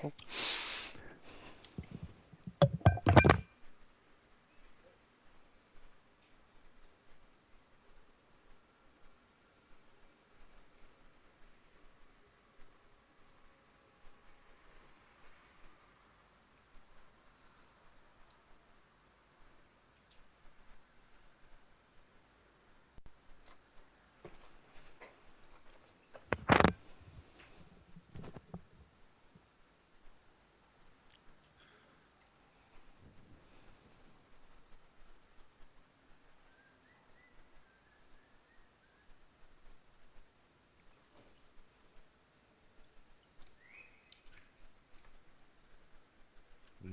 Cool.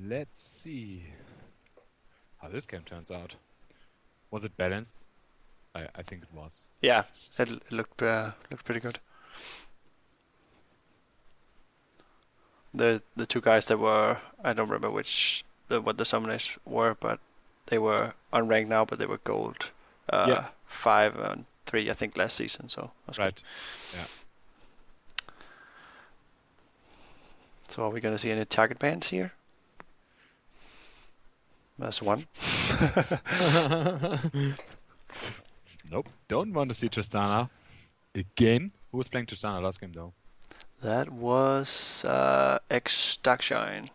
Let's see how this game turns out. Was it balanced? I think it was. Yeah, it looked pretty good. The two guys that were, I don't remember what the summoners were, but they were unranked now, but they were gold 5 and 3 I think last season, so that's Right. good. Yeah. So are we gonna see any target bans here? That's one. Nope. Don't want to see Tristana again. Who was playing Tristana last game though? That was ex Darkshine,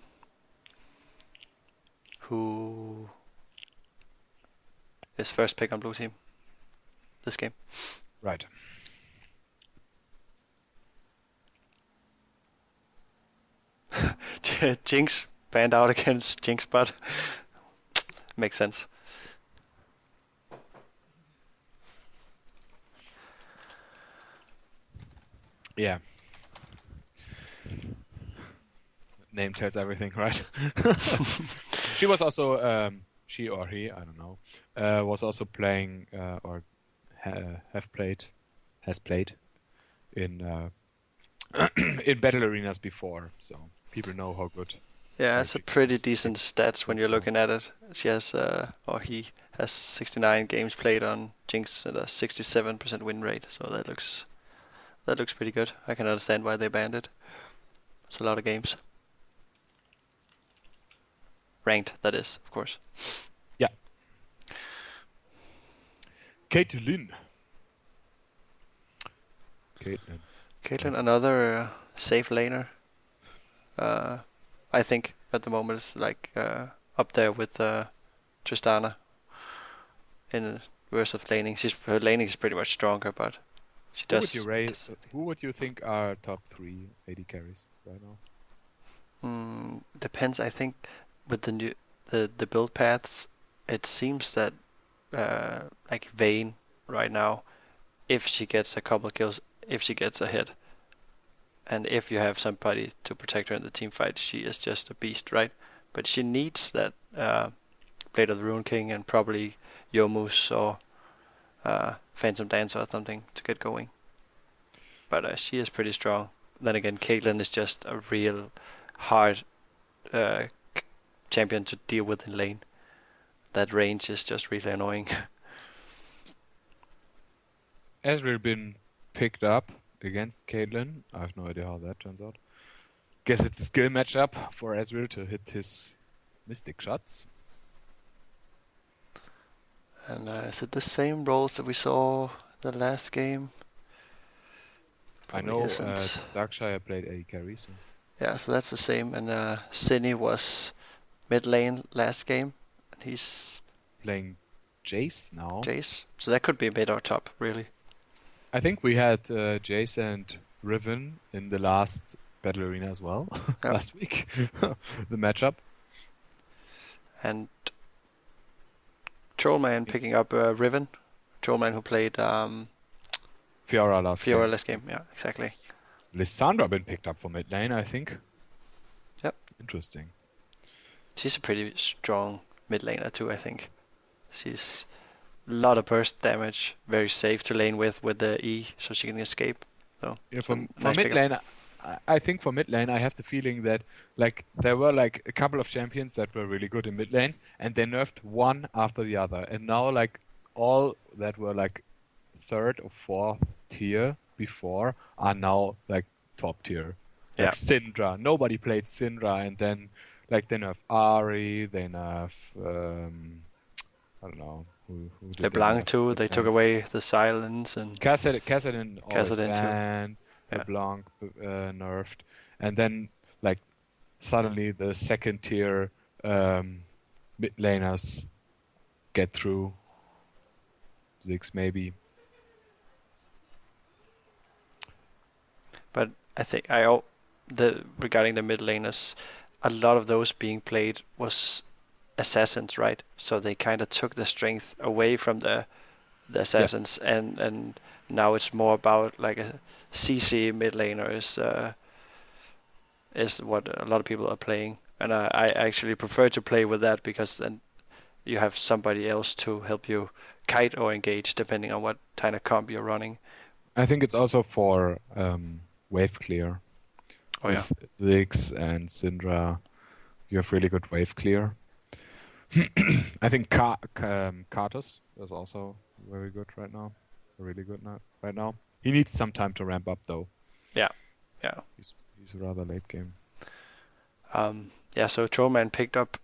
who is first pick on blue team this game. Right. Jinx banned out against Jinx, but makes sense. Yeah. Name tells everything, right? She was also, she or he, I don't know, was also playing or has played in in battle arenas before, so people know how good. Yeah, it's a pretty decent stats when you're looking at it. She has, or he has 69 games played on Jinx at a 67% win rate, so that looks pretty good. I can understand why they banned it. It's a lot of games. Ranked, that is, of course. Yeah. Caitlyn, another safe laner. I think at the moment it's like up there with Tristana in verse of laning. Her laning is pretty much stronger, but she does. Who would you think are top 3 AD carries right now? Depends. I think with the build paths, it seems that like Vayne right now, if she gets a couple kills, if she gets a hit, and if you have somebody to protect her in the team fight, she is just a beast, right? But she needs that Blade of the Rune King and probably Yomus or Phantom Dancer or something to get going. But she is pretty strong. Then again, Caitlyn is just a real hard champion to deal with in lane. That range is just really annoying. Ezreal been picked up against Caitlyn. I have no idea how that turns out. Guess it's a skill matchup for Ezreal to hit his mystic shots. And is it the same roles that we saw the last game? Probably I know Darkshire played AD carry, so. Yeah, so that's the same. And Cine was mid lane last game. And he's playing Jace now. Jace. So that could be mid or top, really. I think we had Jace and Riven in the last battle arena as well last week. The matchup. And Trollman picking up Riven. Trollman who played Fiora last game. Yeah, exactly. Lissandra been picked up for mid lane, I think. Yep. Interesting. She's a pretty strong mid laner too, I think. She's a lot of burst damage, very safe to lane with the E, so she can escape. So yeah, for mid lane, I think for mid lane, I have the feeling that like there were like a couple of champions that were really good in mid lane, and they nerfed one after the other, and now like all that were like 3rd or 4th tier before are now like top tier. Like Yeah. Syndra. Nobody played Syndra, and then like they nerf Ari, they nerf I don't know who did they LeBlanc nerf? too. They took LeBlanc. away the silence and Kassadin always Kassadin too. banned, Yeah. LeBlanc nerfed, and then like suddenly the second tier mid laners get through. Ziggs maybe. But I think regarding the mid laners, a lot of those being played was assassins, right? So they kind of took the strength away from the Yeah, assassins, and now it's more about like a CC mid laner is what a lot of people are playing, and I actually prefer to play with that because then you have somebody else to help you kite or engage depending on what kind of comp you're running. I think it's also for wave clear Oh yeah, with Ziggs and Syndra. You have really good wave clear. I think Kartus is also very good right now. Really good right now. He needs some time to ramp up though. yeah, yeah. He's rather late game. Yeah, so Trollman picked up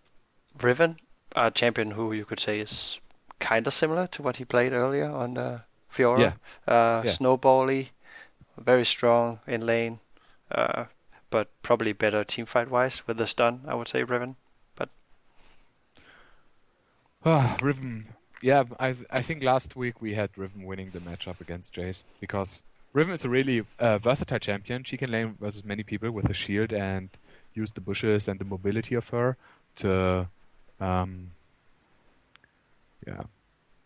Riven, a champion who you could say is kind of similar to what he played earlier on Yeah, Fiora. yeah. Snowbally, very strong in lane, uh, but probably better teamfight wise with the stun, I would say Riven. But Riven. Yeah, I think last week we had Riven winning the matchup against Jace because Riven is a really versatile champion. She can lane versus many people with a shield and use the bushes and the mobility of her to, um, yeah,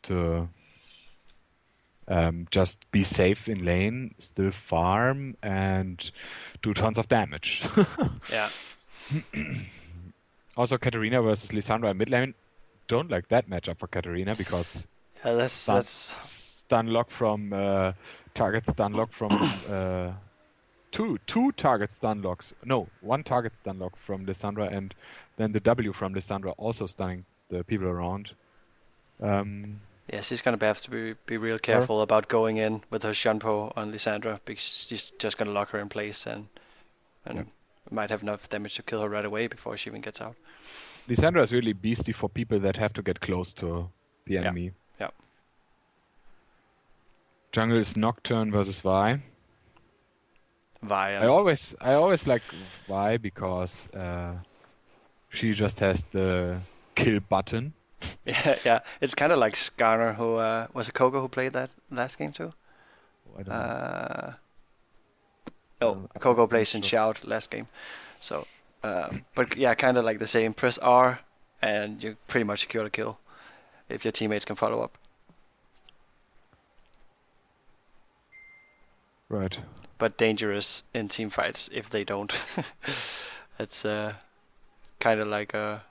to just be safe in lane, still farm, and do tons of damage. yeah, Also, Katarina versus Lissandra in mid lane. Don't like that matchup for Katarina because yeah, stun that's stun lock from target stun lock from two target stun locks. No, one target stun lock from Lissandra and then the W from Lissandra also stunning the people around. yeah. She's gonna have to be real Her. careful about going in with her Shunpo on Lissandra because she's just gonna lock her in place and Yeah. might have enough damage to kill her right away before she even gets out. Lissandra is really beastie for people that have to get close to the Yeah, enemy. yeah. Jungle is Nocturne versus Vi. Vi I always like Vi because she just has the kill button. yeah, yeah. It's kind of like Skarner, who was it Kogo who played that last game too? I don't know. Uh, I no, don't, I'm Kogo not plays in sure. Shout last game. So, but yeah, kind of like the same. Press R, and you pretty much secure the kill if your teammates can follow up. Right. But dangerous in team fights if they don't. It's kind of like a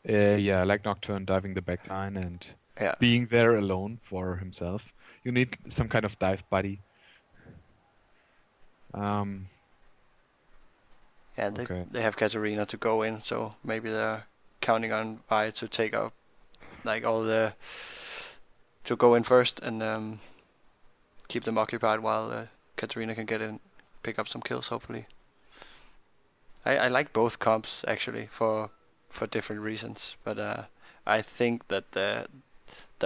Yeah, like Nocturne diving the backline and yeah. being there alone for himself. You need some kind of dive buddy. Um, Yeah, okay. they have Katarina to go in, so maybe they're counting on Vi to take out like all the to go in first and keep them occupied while Katarina can get in, pick up some kills hopefully. I like both comps actually for different reasons, but I think that the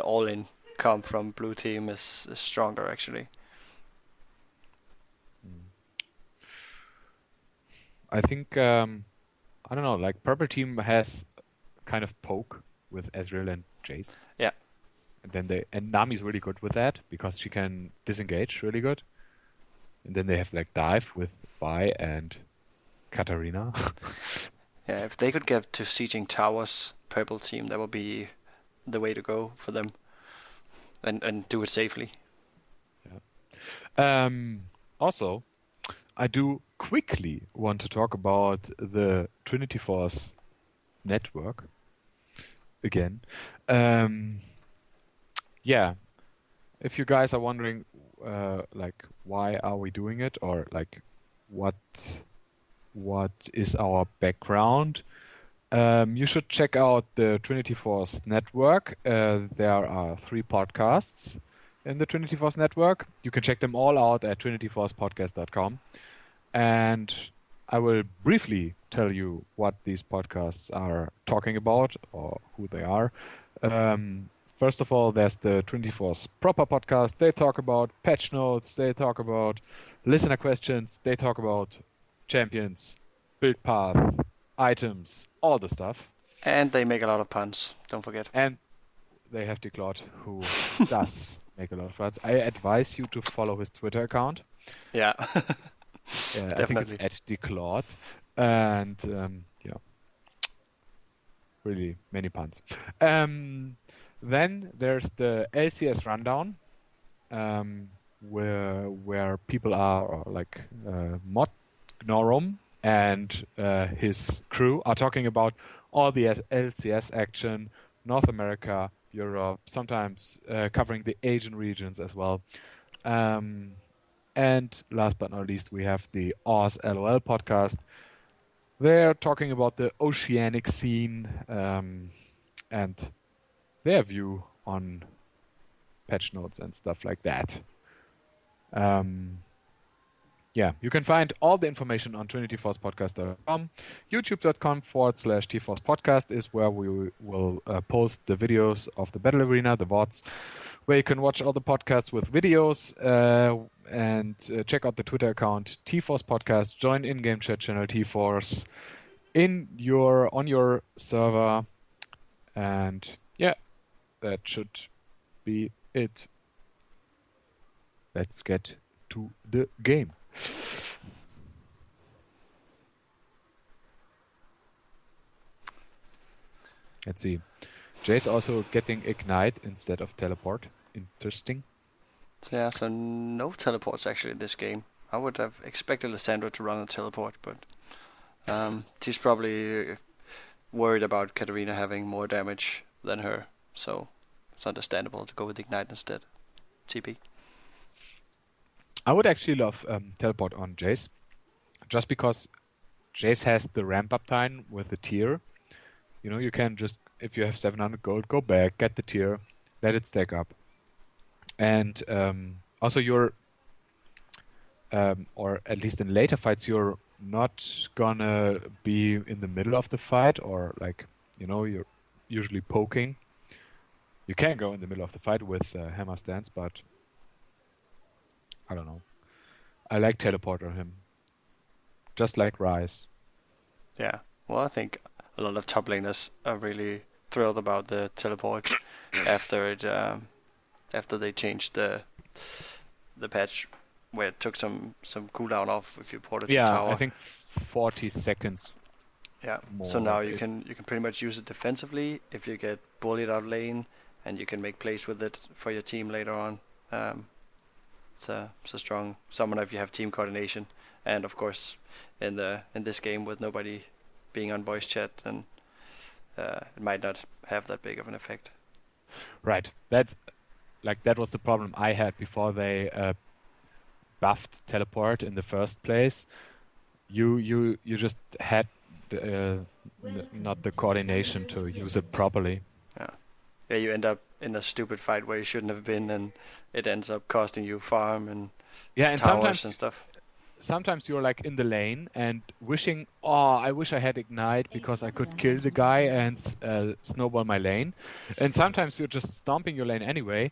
all-in comp from blue team is stronger actually. Mm. I think I don't know. Like purple team has kind of poke with Ezreal and Jace, Yeah, and then Nami's really good with that because she can disengage really good. And then they have like dive with Vi and Katarina. yeah. If they could get to sieging towers, purple team, that would be the way to go for them, and do it safely. Yeah. Also, I do quickly want to talk about the Trinity Force network again. Um, yeah, if you guys are wondering, like, why are we doing it, or like, what is our background, you should check out the Trinity Force network. There are 3 podcasts in the Trinity Force network. You can check them all out at trinityforcepodcast.com. And I will briefly tell you what these podcasts are talking about or who they are. First of all, there's the 24's proper podcast. They talk about patch notes. They talk about listener questions. They talk about champions, build path, items, all the stuff. And they make a lot of puns, don't forget. And they have Declawed, who does make a lot of puns. I advise you to follow his Twitter account. Yeah. I think it's at Declawed. And really many puns. Then there's the LCS rundown, where people are like Mod Gnorum and his crew are talking about all the LCS action, North America, Europe, sometimes covering the Asian regions as well. And last but not least, we have the Oz LOL podcast. They're talking about the oceanic scene and their view on patch notes and stuff like that. You can find all the information on trinityforcepodcast.com. youtube.com/tforcepodcast is where we will post the videos of the Battle Arena, the VODs, where you can watch all the podcasts with videos and check out the Twitter account T-Force Podcast. Join in-game chat channel T-Force on your server, and that should be it. Let's get to the game. Let's see. Jay's also getting Ignite instead of Teleport. Interesting. So no teleports actually in this game. I would have expected Lissandra to run a teleport, but she's probably worried about Katarina having more damage than her, so it's understandable to go with Ignite instead. TP. I would actually love Teleport on Jace, just because Jace has the ramp-up time with the tier. You can just, if you have 700 gold, go back, get the tier, let it stack up. And also you're, or at least in later fights, you're not gonna be in the middle of the fight, or like, you're usually poking. You can go in the middle of the fight with Hammer Stance, but I don't know. I like Teleport on him. Just like Ryze. Yeah, well, I think a lot of top laners are really thrilled about the teleport after they changed the patch where it took some cooldown off if you ported to tower. Yeah, I think 40 seconds. Yeah. More. So now you can pretty much use it defensively if you get bullied out lane, and you can make plays with it for your team later on. It's a strong summoner if you have team coordination, and of course in this game with nobody being on voice chat, and it might not have that big of an effect. Right. That was the problem I had before they buffed teleport in the first place. You just had not the coordination to use it properly. Yeah, you end up in a stupid fight where you shouldn't have been, and it ends up costing you farm and towers and stuff. Sometimes you're like in the lane and wishing, I wish I had Ignite because I could kill the guy and snowball my lane. And sometimes you're just stomping your lane anyway,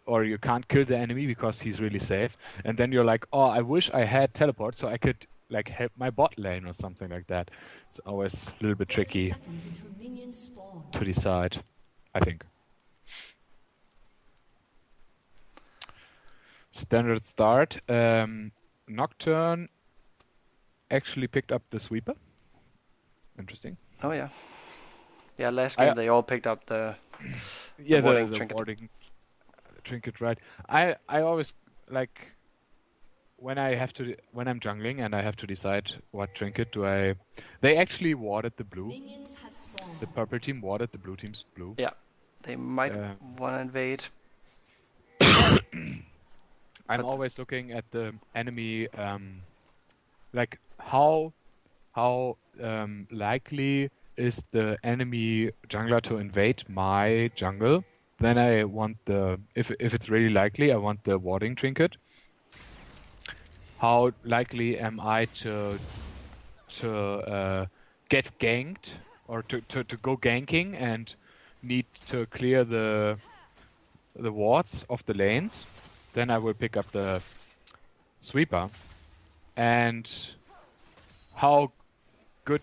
or you can't kill the enemy because he's really safe. And then you're like, I wish I had teleport so I could like help my bot lane or something like that. It's always a little bit tricky to decide, I think. Standard start. Nocturne actually picked up the sweeper. Interesting. Oh yeah. Yeah, last game they all picked up the warding trinket. Warding trinket, right? I always like when I'm jungling and I have to decide what trinket do I. They actually warded the blue. The purple team warded the blue team's blue. Yeah, they might want to invade. I'm always looking at the enemy, like how likely is the enemy jungler to invade my jungle then I want if it's really likely, I want the warding trinket. How likely am I to get ganked or to go ganking and need to clear the wards of the lanes? Then I will pick up the sweeper. And how good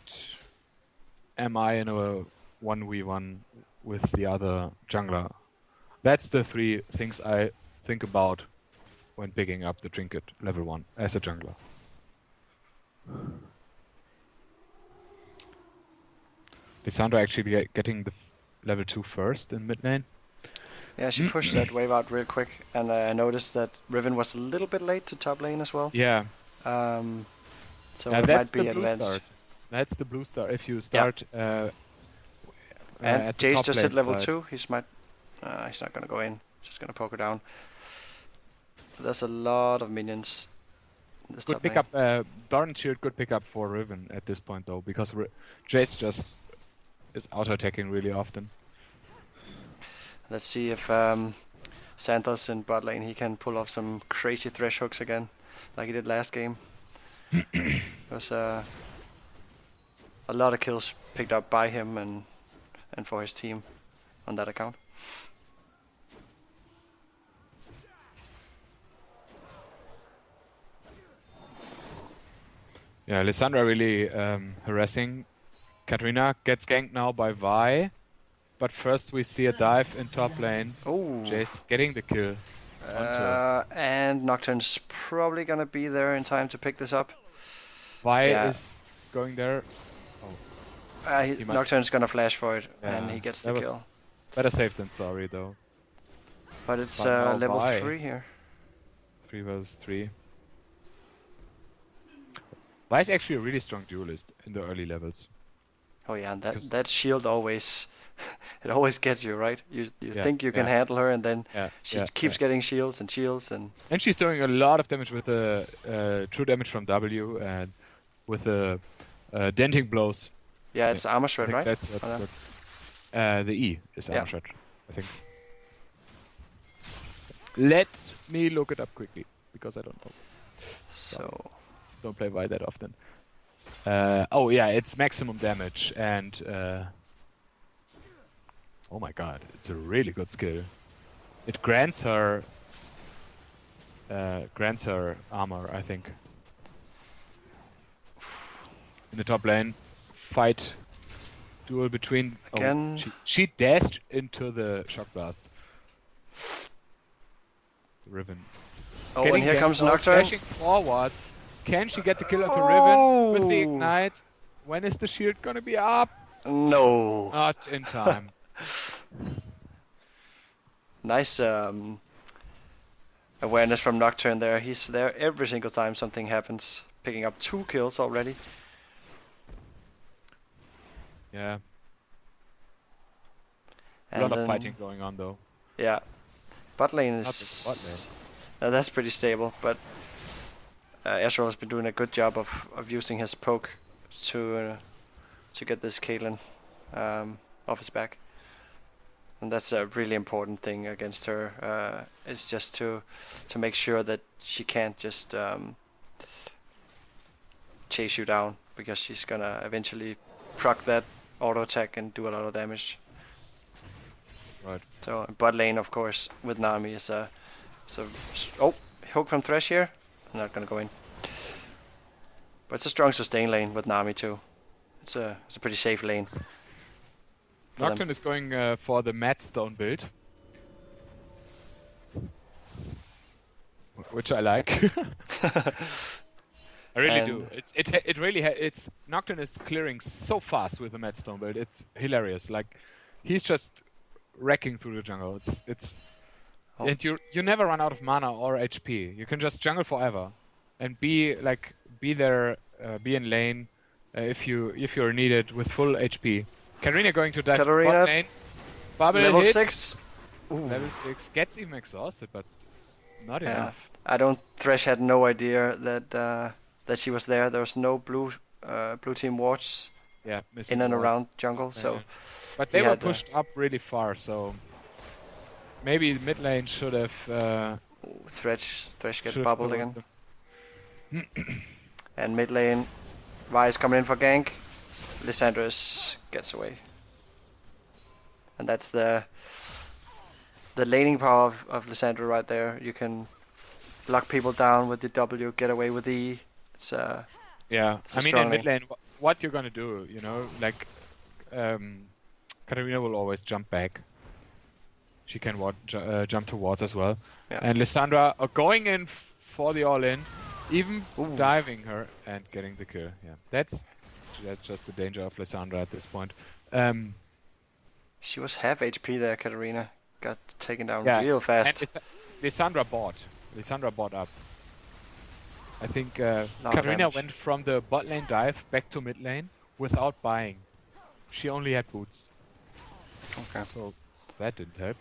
am I in a 1v1 with the other jungler? That's the three things I think about when picking up the trinket level 1 as a jungler. Lissandra actually getting the level 2 first in mid lane. Yeah, she pushed that wave out real quick, and I noticed that Riven was a little bit late to top lane as well. Yeah. So it might be advantage. Start. That's the blue star. If you start and at the Jace top just lane hit level side. 2. He's not gonna go in. Just gonna poke her down. But there's a lot of minions. In this Good top pickup. lane. Darn Shield. Good pickup for Riven at this point though, because Jace just is auto attacking really often. Let's see if Santos in bot lane, he can pull off some crazy thresh hooks again, like he did last game. It was a lot of kills picked up by him and for his team on that account. Yeah, Lissandra really harassing. Katarina gets ganked now by Vi. But first we see a dive in top lane. Oh, Jace getting the kill. and Nocturne's probably gonna be there in time to pick this up. Vi is going there. Nocturne's gonna flash for it, Yeah, and he gets the kill. Better safe than sorry though. But it's But level Vi. 3 here. 3 versus 3. Vi is actually a really strong duelist in the early levels. Oh yeah, and that shield always, it always gets you, right? You think you can yeah. handle her, and then she Yeah, keeps getting shields and shields and. And she's doing a lot of damage with the true damage from W and with the denting blows. Yeah, it's armor shred, right? That's what the E is armor shred, I think. Let me look it up quickly because I don't know. So don't play Vi that often. Oh yeah, it's maximum damage and oh my god, it's a really good skill. It grants her armor, I think. In the top lane, fight duel between. Again. She dashed into the shock blast. The Riven. Oh, and here comes Nocturne. Dashing forward. Can she get the kill onto Riven with the ignite? When is the shield gonna be up? No. Not in time. Nice awareness from Nocturne there. He's there every single time something happens. Picking up 2 kills already. Yeah. And a lot of fighting going on though. Yeah. Bot lane Not is... the bot lane. that's pretty stable, but Ezreal has been doing a good job of using his poke to get this Caitlyn off his back. And that's a really important thing against her. It's just to make sure that she can't just chase you down, because she's gonna eventually proc that auto attack and do a lot of damage. Right. So bot lane, of course, with Nami is hook from Thresh here. I'm not gonna go in. But it's a strong sustain lane with Nami too. It's a pretty safe lane. Nocturne is going for the Mad Stone build, which I like. I really do. It really it's Nocturne is clearing so fast with the Mad Stone build. It's hilarious. Like he's just wrecking through the jungle. And you never run out of mana or HP. You can just jungle forever, and be there, be in lane if you're needed with full HP. Katarina going to dive bot lane. Bubble level hits. 6. Ooh. Level 6 gets even exhausted, but not enough. Thresh had no idea that she was there. There was no blue team wards in and around jungle, so. But they were pushed up really far, so. maybe mid lane should have Ooh, Thresh should get have bubbled covered again. them. And mid lane, Vi is coming in for gank. Lissandra gets away. And that's the laning power of Lissandra right there. You can lock people down with the W, get away with E. It's Yeah, it's I a mean strong in mid lane. lane, what you're gonna do, you know, like Katarina will always jump back. She can jump towards as well. Yeah. And Lissandra are going in for the all-in, even Ooh. diving her and getting the kill. Yeah, that's just the danger of Lissandra at this point. She was half HP there, Katarina. Got taken down Yeah, real and fast. Lissandra bought. Lissandra bought up. I think Lot of Katarina damage. went from the bot lane dive back to mid lane without buying. She only had boots, Okay. so that didn't help.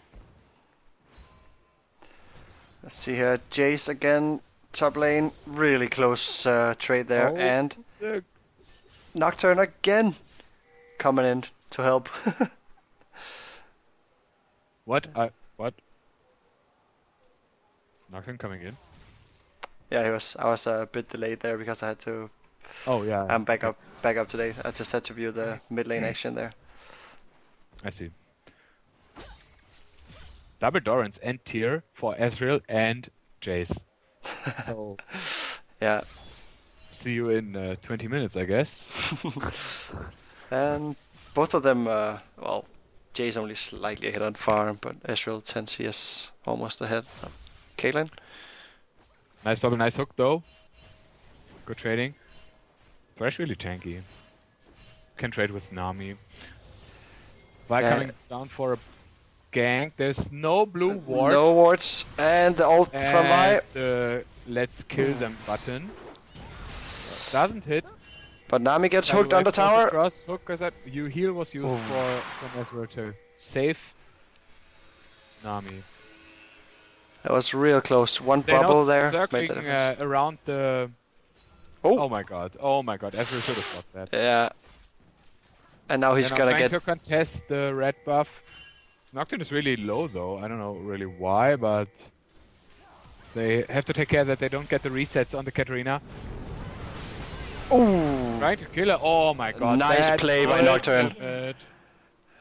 Let's see here. Jace again, top lane. Really close trade there. Oh, And the Nocturne again coming in to help. What? What? Nocturne coming in? Yeah, I was a bit delayed there because I had to. Oh yeah. I'm back up today. I just had to view the mid lane action there. I see. Double Dorans and tier for Ezreal and Jace. So Yeah. see you in 20 minutes, I guess. And both of them, well, Jay's only slightly ahead on farm, but Ezreal 10 CS almost ahead of Caitlyn. Nice bubble, nice hook though. Good trading. Thresh really tanky. Can trade with Nami. Vi Yeah. coming down for a gank. There's no blue ward. No wards, and the ult from Vi. And the let's kill them button doesn't hit. But Nami gets Time hooked on the wave goes tower. across. Hook goes out. Heal was used Oof. from Ezreal to save Nami. That was real close. One They're bubble now there circling made the difference. around the. Oh. Oh my god! Oh my god! Ezreal should have got that. Yeah. And now he's They're now gonna trying get. to contest the red buff. Nocturne is really low though. I don't know really why, but they have to take care that they don't get the resets on the Katarina. Ooh. Trying to kill her. Oh my god! Nice that play by Nocturne. ultimate.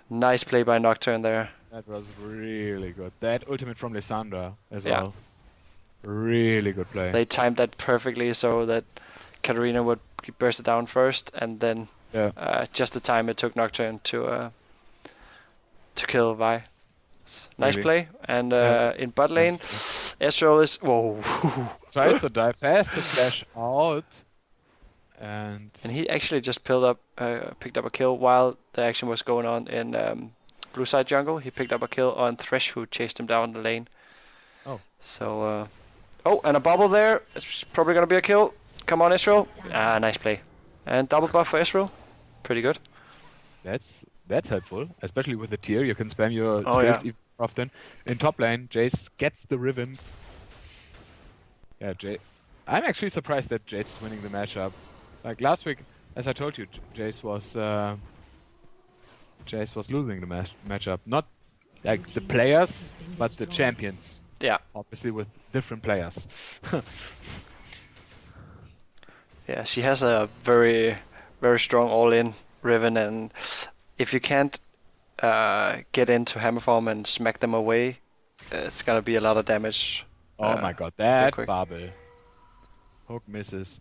Nice play by Nocturne there. That was really good. That ultimate from Lissandra as Yeah. well. Really good play. They timed that perfectly so that Katarina would burst it down first, and then Yeah. just the time it took Nocturne to kill Vi. Nice Really. play. And Yeah. in bot lane, Ezreal is whoa, Tries to dive fast to flash out. And and he actually just picked up a kill while the action was going on in blue side jungle. He picked up a kill on Thresh, who chased him down the lane. Oh. So oh, and a bubble there. It's probably gonna be a kill. Come on, Ezreal. Ah, nice play. And double buff for Ezreal. Pretty good. that's helpful, especially with the tier. You can spam your Oh, skills yeah. even more often. In top lane, Jace gets the ribbon. Yeah, I'm actually surprised that Jace is winning the matchup. Like last week, as I told you, Jace was losing the matchup. Not like the players, but the champions. Yeah. Obviously with different players. Yeah, she has a very, very strong all-in Riven, and if you can't get into hammer form and smack them away, it's gonna be a lot of damage. Oh my god, that quick. bubble. Hook misses.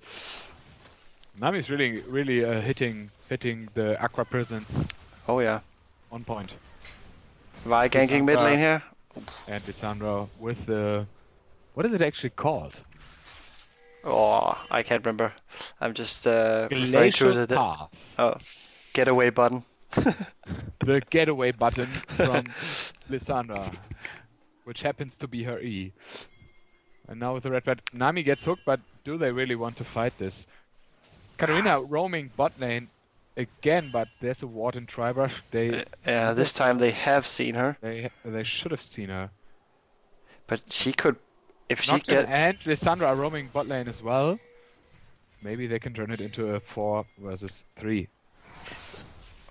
Nami's really hitting the Aqua presence Oh yeah. on point. Vi ganking mid lane here. And Lissandra with the... What is it actually called? Oh, I can't remember. I'm just referring to Glacial Path. getaway button. The getaway button from Lissandra, which happens to be her E. And now with the red red, Nami gets hooked, but do they really want to fight this? Katarina roaming bot lane again, but there's a ward in Tribrush. Yeah, this time they have seen her, They should have seen her. but she could, if she Nocturne get. and Lissandra are roaming bot lane as well. Maybe they can turn it into a 4 versus 3.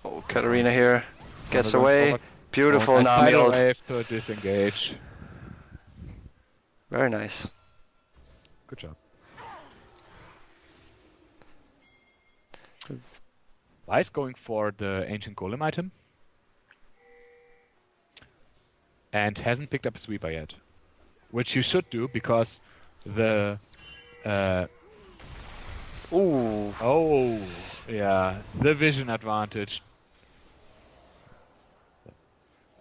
Oh, Katarina here gets Lissandra going away. forward. Beautiful nice Nami tidal ult. wave to disengage. Very nice. Good job. Vice going for the Ancient Golem item. And hasn't picked up a sweeper yet. Which you should do because the... Ooh. Oh, yeah. The vision advantage.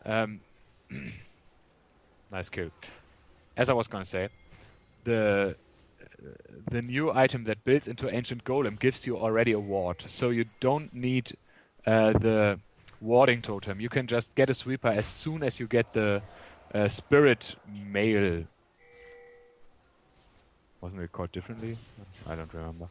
Nice kill. As I was gonna say, the new item that builds into Ancient Golem gives you already a ward, so you don't need the warding totem. You can just get a sweeper as soon as you get the spirit mail. Wasn't it called differently? I don't remember.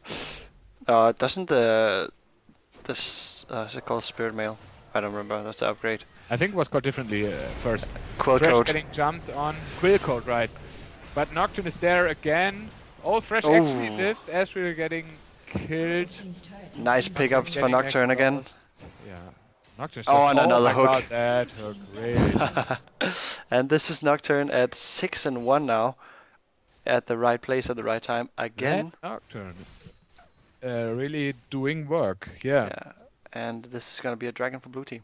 Doesn't this is it called Spirit Mail? I don't remember. That's the upgrade. I think it was called differently first. Quill Thresh code. getting jumped on. Quill code, right. But Nocturne is there again. Oh, Thresh actually lives as we're getting killed. Nice pickups for Nocturne again. Yeah. Nocturne's just, Oh, and another my hook. God, that hook, really. And this is Nocturne at 6-1 now. At the right place at the right time again. That Nocturne. Really doing work, yeah. And this is gonna be a dragon for blue team.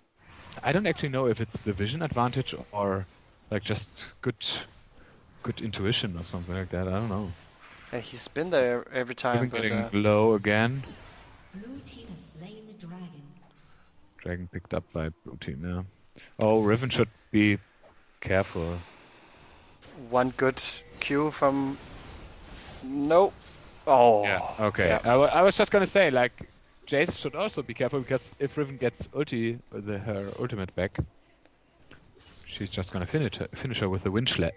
I don't actually know if it's the vision advantage or like just good intuition or something like that. I don't know. Yeah, he's been there every time. Even But, getting low again. Blue team has slain the dragon. Dragon picked up by blue team, yeah. Oh, Riven should be careful. one good Q from... No. Oh. Yeah, okay. Yeah. I was just gonna say, like, Jace should also be careful because if Riven gets her ultimate back, she's just gonna finish her with the wind slash.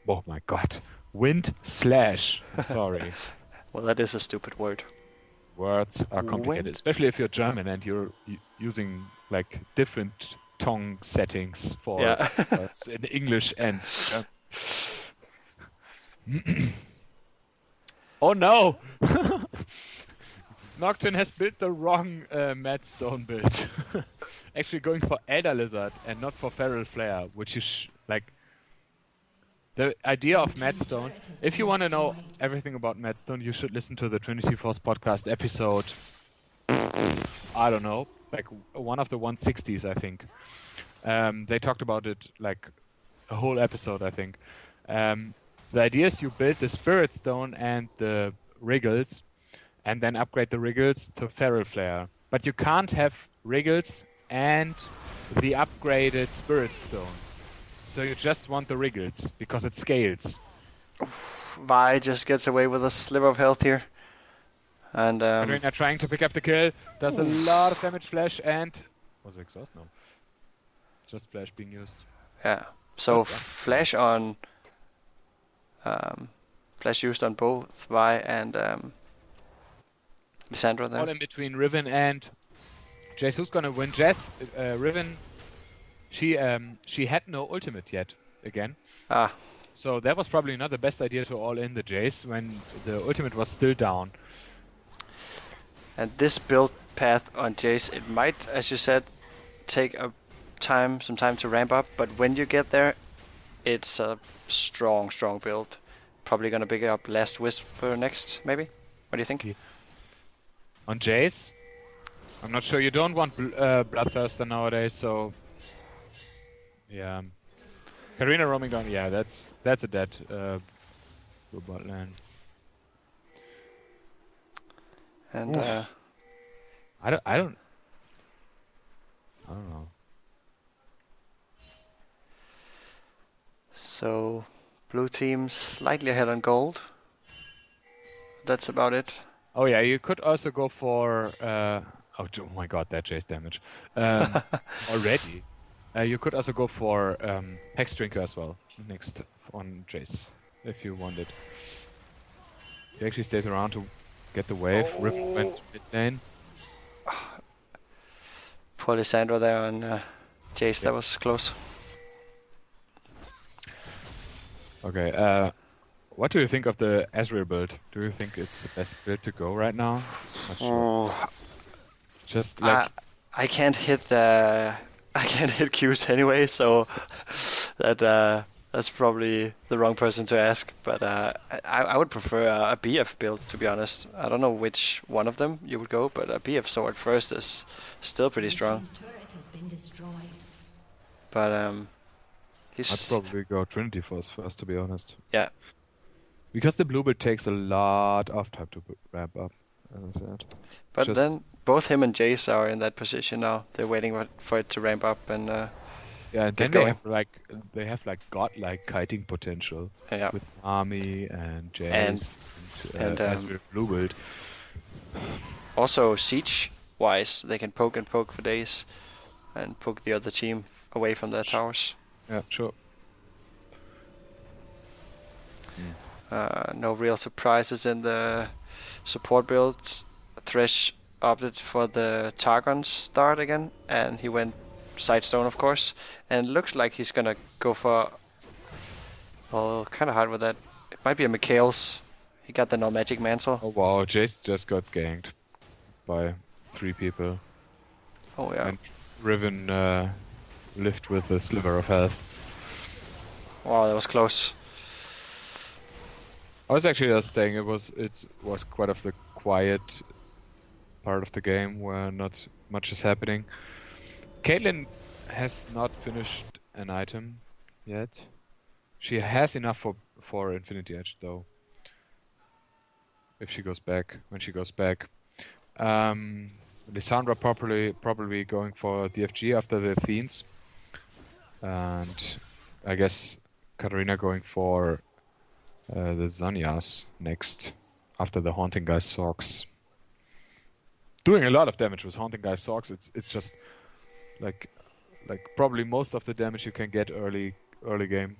Oh my God, wind slash. I'm sorry. Well, that is a stupid word. Words are complicated, Wind. especially if you're German and you're using like different tongue settings for words in English and. Oh no! Nocturne has built the wrong Madstone build. Actually going for Elder Lizard and not for Feral Flare, which is like the idea of Madstone. If you want to know everything about Madstone, you should listen to the Trinity Force podcast episode. I don't know, like one of the 160s, I think. They talked about it like a whole episode, I think. The idea is you build the Spirit Stone and the Wriggles, and then upgrade the Wriggles to Feral Flare. But you can't have Wriggles and the upgraded Spirit Stone. So you just want the Wriggles, because it scales. Vi just gets away with a sliver of health here. And Katarina trying to pick up the kill, does a lot of damage, flash, and... Was it exhaust? No. Just flash being used. yeah. So Yeah. flash on... flash used on both Vi and Lissandra there. All in between Riven and Jace. Who's gonna win? Jace, Riven, she had no ultimate yet, again. Ah, So that was probably not the best idea to all in the Jace when the ultimate was still down. and this build path on Jace, it might, as you said, take some time to ramp up, but when you get there, it's a strong build. Probably gonna pick up Last Whisper next, maybe? What do you think? On Jace, I'm not sure. You don't want Bloodthirster nowadays, so yeah. Karina roaming down, yeah, that's a dead bot lane. And I don't know. so blue team slightly ahead on gold. That's about it. Oh yeah, you could also go for oh my God, that Jace damage already. You could also go for Hex Drinker as well next on Jace if you wanted. He actually stays around to get the wave. Rip went mid lane. Poor Lissandra there on Jace, that was close. Okay, what do you think of the Ezreal build? Do you think it's the best build to go right now? Not sure. Oh, Just like I can't hit I can't hit Qs anyway, so that's probably the wrong person to ask. But I would prefer a BF build, to be honest. I don't know which one of them you would go, but a BF sword first is still pretty Blue strong. team's turret has been destroyed. But I'd he's probably go Trinity Force first, to be honest. yeah. Because the blue build takes a lot of time to ramp up, as I said. But Just- then both him and Jace are in that position now. They're waiting for it to ramp up and Yeah, and get then going. they have godlike kiting potential yeah. with Army and Jace And, and with blue build. Also siege wise, they can poke and poke for days, and poke the other team away from their towers. Yeah, sure. No real surprises in the support build. Thresh opted for the Targon start again, and he went Sidestone, of course. And it looks like he's gonna go for. Well, kind of hard with that. It might be a Mikhail's. He got the no magic mantle. Oh wow, Jace just got ganked by 3 people. Oh yeah. And Riven lived with a sliver of health. Wow, that was close. I was actually just saying it was quite of the quiet part of the game where not much is happening. Caitlyn has not finished an item yet. She has enough for Infinity Edge though. If she goes back, when she goes back. Lissandra probably going for DFG after the Fiends. And I guess Katarina going for the Zanyas next after the Haunting Guy Socks. Doing a lot of damage with Haunting Guy Socks. It's just like probably most of the damage you can get early game.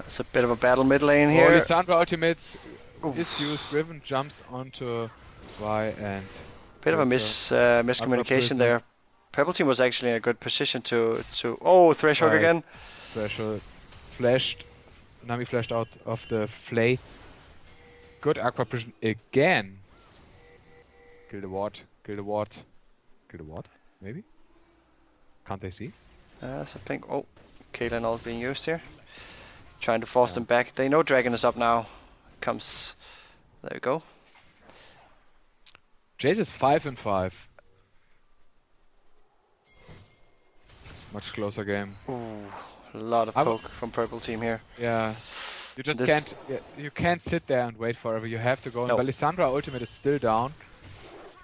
It's a bit of a battle mid lane Oh, here. Lissandra ultimate Oof. is used. Riven jumps onto Y and Bit of a miscommunication prison. there. Purple team was actually in a good position to oh, Threshold Right. again. Threshold flashed. Nami flashed out of the flay. Good aqua prison again. Kill the ward. Kill the ward. Kill the ward. Maybe. Can't they see? That's a pink. Oh, Kaylin all being used here. Trying to force Yeah. them back. They know Dragon is up now. Comes. There we go. Jace is 5-5. Much closer game. Ooh, a lot of I w- poke from purple team here. Yeah. You just This- can't. You can't sit there and wait forever. You have to go. No. And Lissandra ultimate is still down.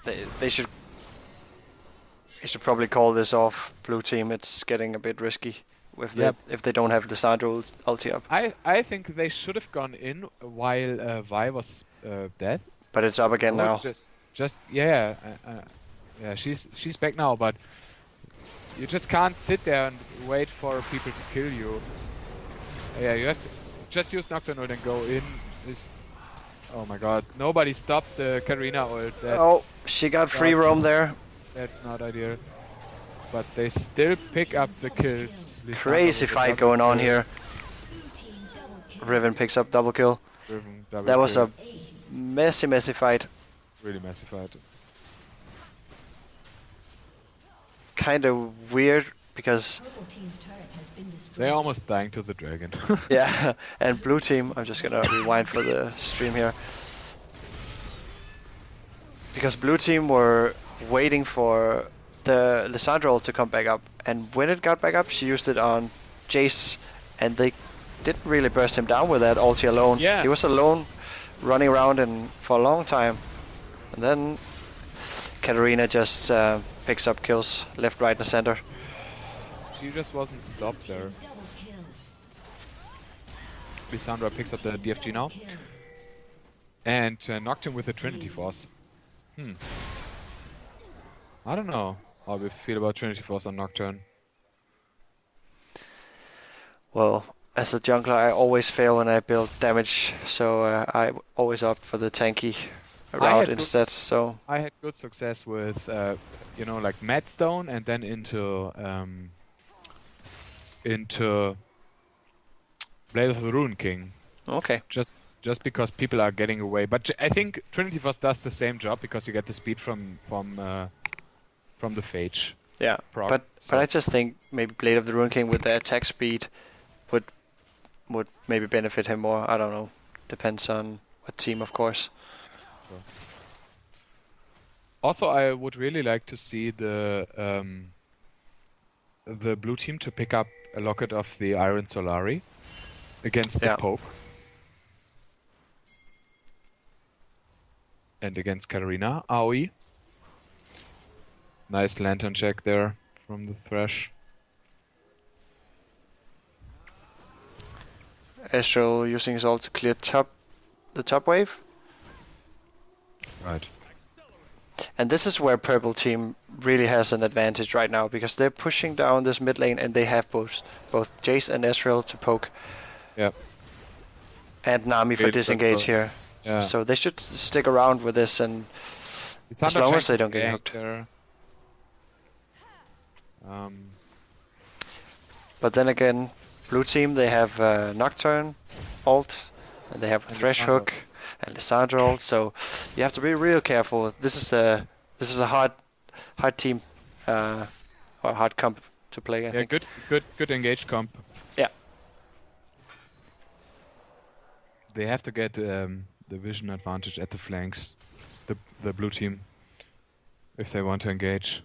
They should. They should probably call this off. Blue team. It's getting a bit risky Yep. if they don't have the Sandro ulti up. I think they should have gone in while Vi was dead. But it's up again Or now. Just yeah, yeah. She's back now, but you just can't sit there and wait for people to kill you. Yeah, you have to just use Nocturnal and go in. Oh my god! Nobody stopped the Karina ult. Oh, she got free roam there. That's not ideal. But they still pick up the kills. Lissandra Crazy with a fight double going on kill. here. Blue team double kill. Riven picks up double kill. Riven double That was kill. a Ace. messy fight. really messy fight. Kind of weird because Purple team's turret has been destroyed. They're almost dying to the dragon. yeah, and blue team. I'm just gonna rewind for the stream here. Because blue team were waiting for the Lissandra ult to come back up, and when it got back up, she used it on Jace, and they didn't really burst him down with that ulti alone. Yeah. He was alone, running around and for a long time, and then Katarina just picks up kills left, right, and center. She just wasn't stopped there. Double kill. Lissandra picks up the DFG now Kill. and knocked him with a Trinity Force. I don't know how we feel about Trinity Force on Nocturne. Well, as a jungler, I always fail when I build damage, so I always opt for the tanky route had instead. So I had good success with, like Madstone and then into Blade of the Rune King. okay, Just just because people are getting away. But I think Trinity Force does the same job because you get the speed from the Phage Yeah, proc. but So I just think maybe Blade of the Rune King with the attack speed would maybe benefit him more. I don't know. Depends on what team, of course. also, I would really like to see the blue team to pick up a locket of the Iron Solari against the Yeah. Poke. And against Katarina, AoE. Nice lantern check there from the Thresh. Astro using his ult to clear the top wave. Right. And this is where purple team really has an advantage right now because they're pushing down this mid lane and they have both Jace and Ezreal to poke. Yep. And Nami for Really disengage purple. here. Yeah. So they should stick around with this and It's as long as they don't get hooked. there. But then again, blue team they have Nocturne ult and they have And Thresh Lissandra. hook and Lissandra ult. So you have to be real careful. This is a hard team or hard comp to play. I Yeah, think. good engaged comp. Yeah. They have to get the vision advantage at the flanks, the blue team, if they want to engage.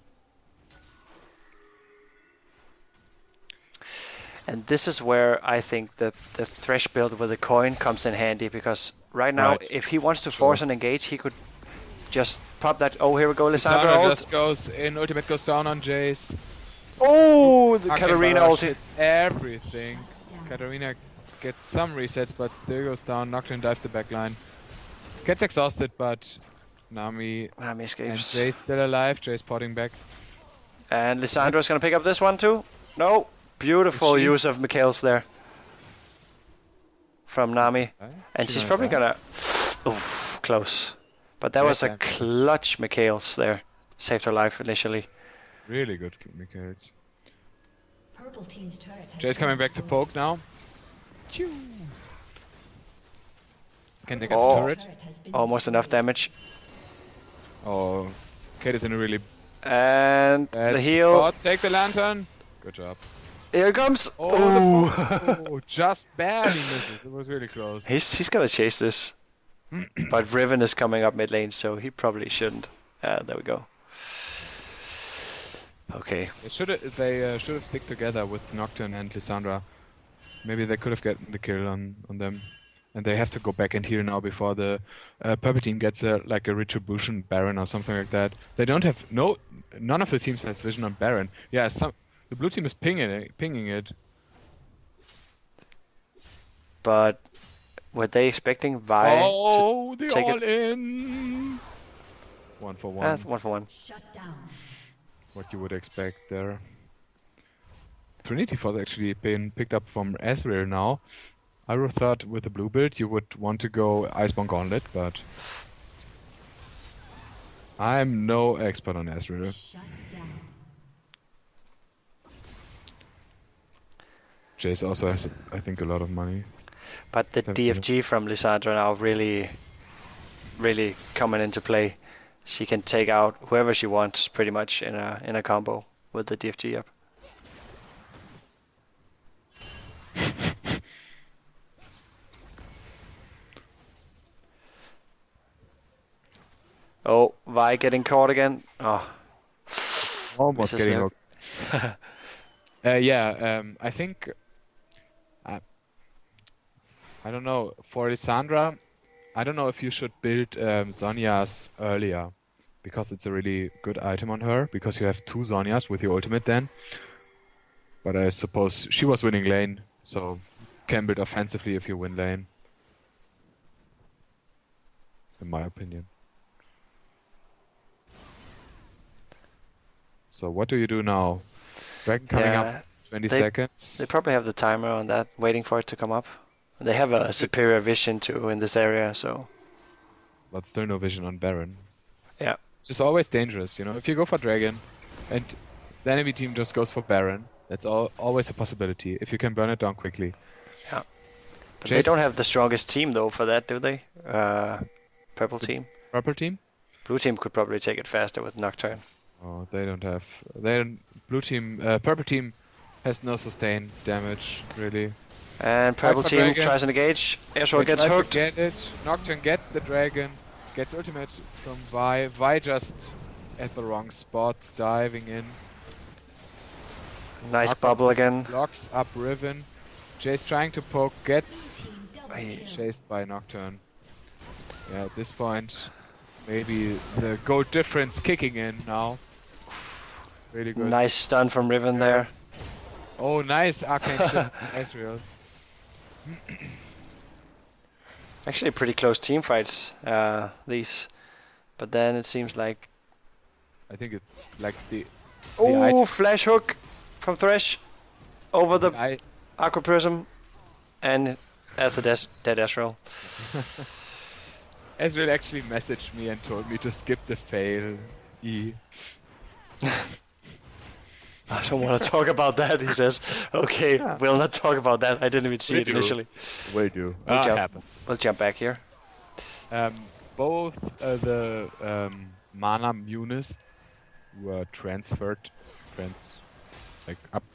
And this is where I think that the Thresh build with the coin comes in handy because right now, Right. if he wants to Sure. force an engage, he could just pop that. Oh, here we go, Lissandra Lissandra ult. just goes in, ultimate goes down on Jace. Oh, the Fucking Katarina barrage ulti. hits everything. Katarina gets some resets, but still goes down. Nocturne dives the backline. Gets exhausted, but Nami Nami and escapes. Jace still alive. Jace potting back. And Lissandra's gonna pick up this one too. No, beautiful Is she? use of Mikhail's there from Nami, and She she's gonna probably die? gonna. Oof, close. But that Yeah, was a damn. clutch Mikhail's there. Saved her life initially. Really good Mikhails. Purple team's turret has Jace been coming back to destroyed. poke now. Choo. Can they get Oh. the turret? Turret has been Almost enough destroyed. damage. Oh, Kate is in a really And bad the heal. spot. Take the lantern. Good job. Here it comes. Oh, Ooh. Oh, just barely misses. It was really close. He's gonna chase this. But Riven is coming up mid lane, so he probably shouldn't. There we go. Okay. They should have stick together with Nocturne and Lissandra. Maybe they could have gotten the kill on them. And they have to go back and heal now before the purple team gets like a retribution Baron or something like that. They don't have none of the teams has vision on Baron. Yeah, the blue team is pinging it. But were they expecting Vi? Oh, they take all it? in. 1 for 1. That's 1-for-1. Shut down. What you would expect there. Trinity Force actually been picked up from Ezreal now. I would have thought with the blue build you would want to go Iceborne Gauntlet, but I'm no expert on Ezreal. Shut down. Jace also has, I think, a lot of money. But the 70. DFG from Lissandra now really coming into play. She can take out whoever she wants pretty much in a combo with the DFG up. Oh, Vi getting caught again. Oh, Almost misses getting there. hooked. I think I don't know for Lissandra. I don't know if you should build Zhonya's earlier because it's a really good item on her because you have 2 Zhonyas with your ultimate then. But I suppose she was winning lane, so can build offensively if you win lane. In my opinion. So what do you do now? Dragon coming Yeah, up 20 they- seconds. They probably have the timer on that, waiting for it to come up. They have a superior vision too in this area, so But still no vision on Baron. yeah. It's just always dangerous, you know. If you go for Dragon, and the enemy team just goes for Baron, that's always a possibility. If you can burn it down quickly. Yeah. But they don't have the strongest team though for that, do they? Purple team. Purple team? Blue team could probably take it faster with Nocturne. Oh, they don't have. They don't. Blue team. Purple team has no sustain damage really. And purple for team dragon. tries to engage. Ezreal They gets try to hooked. Get it. Nocturne gets the dragon. Gets ultimate from Vi. Vi just at the wrong spot, diving in. Nice Nocturne bubble just again. Blocks up Riven. Jay's trying to poke. Gets Team double Hey. kill. chased by Nocturne. Yeah, at this point, maybe the goal difference kicking in now. Really good. Nice stun from Riven there. Oh, nice arcane shift from Ezreal. Actually, pretty close team fights, these. But then it seems like... I think it's like the Oh, item- flash hook from Thresh over the I Aqua Prism. And that's a dead Ezreal. Ezreal actually messaged me and told me to skip the fail E. I don't want to talk about that, he says. Okay, we'll not talk about that. I didn't even see We it do. initially. Will do. Good job. Happens. We'll jump back here. Both the mana Munis were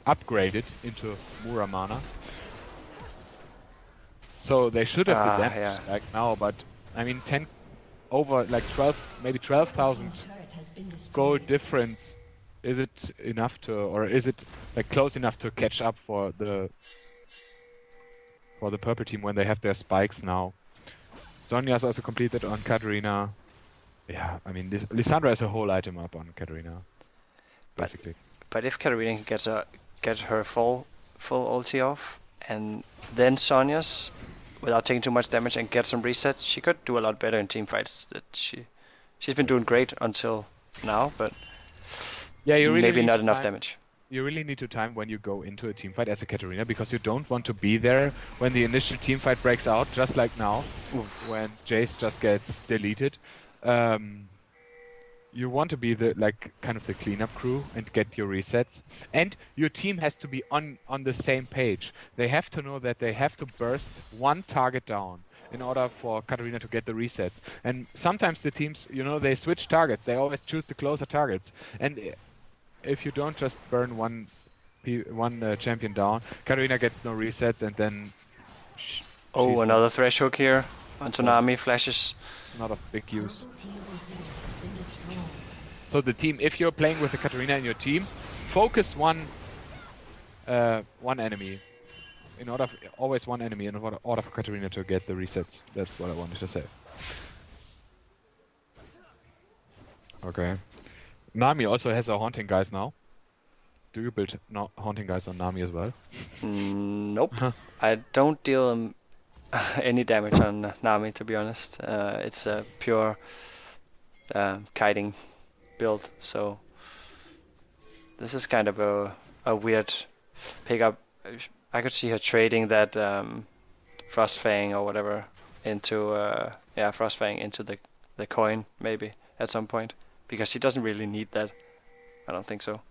upgraded into Muramana. So they should have the damage yeah. like now, but I mean 10 over like 12, maybe 12,000 Team's turret has been destroyed. gold difference. Is it enough to, or is it like close enough to catch up for the purple team when they have their spikes now? Sonya's also completed on Katarina. Yeah, I mean Lissandra has a whole item up on Katarina, basically. But if Katarina gets her full ulti off, and then Sonya's, without taking too much damage and get some resets, she could do a lot better in team fights. That she's been doing great until now, but Yeah, you really maybe need not to enough time- damage. You really need to time when you go into a team fight as a Katarina, because you don't want to be there when the initial team fight breaks out, just like now, when Jace just gets deleted. You want to be the kind of the cleanup crew and get your resets, and your team has to be on the same page. They have to know that they have to burst one target down in order for Katarina to get the resets. And sometimes the teams, they switch targets. They always choose the closer targets, and if you don't just burn one champion down, Katarina gets no resets, and then Oh, she's another Thresh hook here on Tsunami flashes. it's not of big use. Team's inhibitor has been destroyed. So the team, if you're playing with a Katarina in your team, focus one enemy. Always one enemy in order for Katarina to get the resets. That's what I wanted to say. Okay. Nami also has a Haunting Guys now. Do you build Haunting Guys on Nami as well? Nope. I don't deal any damage on Nami, to be honest. It's a pure kiting build, so this is kind of a weird pickup. I could see her trading that Frostfang or whatever into Frostfang into the coin maybe at some point, because she doesn't really need that. I don't think so.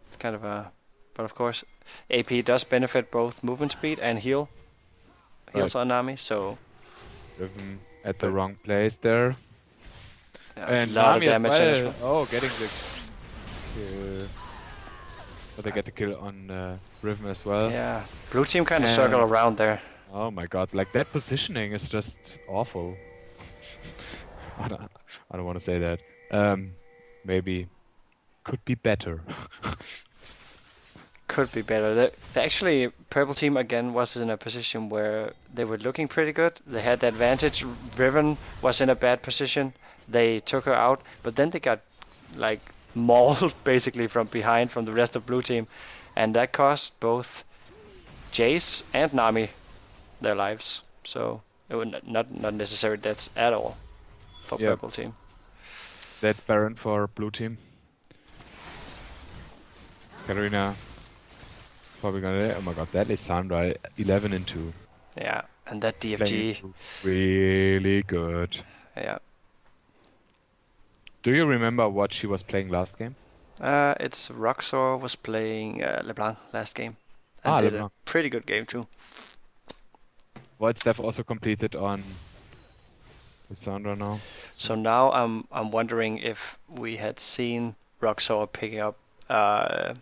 It's kind of a, but of course, AP does benefit both movement speed and heals Right. on Nami, so Driven at the wrong place there. a And lot of Nami as damage. well. Oh, getting the kill. But they get the kill on Riven as well. Yeah, blue team kind of And- circle around there. Oh my god, like that positioning is just awful. I don't want to say that. Maybe could be better. Could be better. Actually, purple team again was in a position where they were looking pretty good. They had the advantage. Riven was in a bad position. They took her out, but then they got like mauled basically from behind from the rest of blue team, and that cost both Jace and Nami their lives. So it was not necessary deaths at all for Yeah. purple team. That's Baron for blue team. Katarina probably gonna. Oh my god, that is Sandra 11 and 2. Yeah, and that DFG. Playing really good. Yeah, Do you remember what she was playing last game? it's Roxor was playing LeBlanc last game, and did LeBlanc. a pretty good game too. Void Staff also completed on Lissandra now. So now I'm wondering if we had seen Roxor picking up a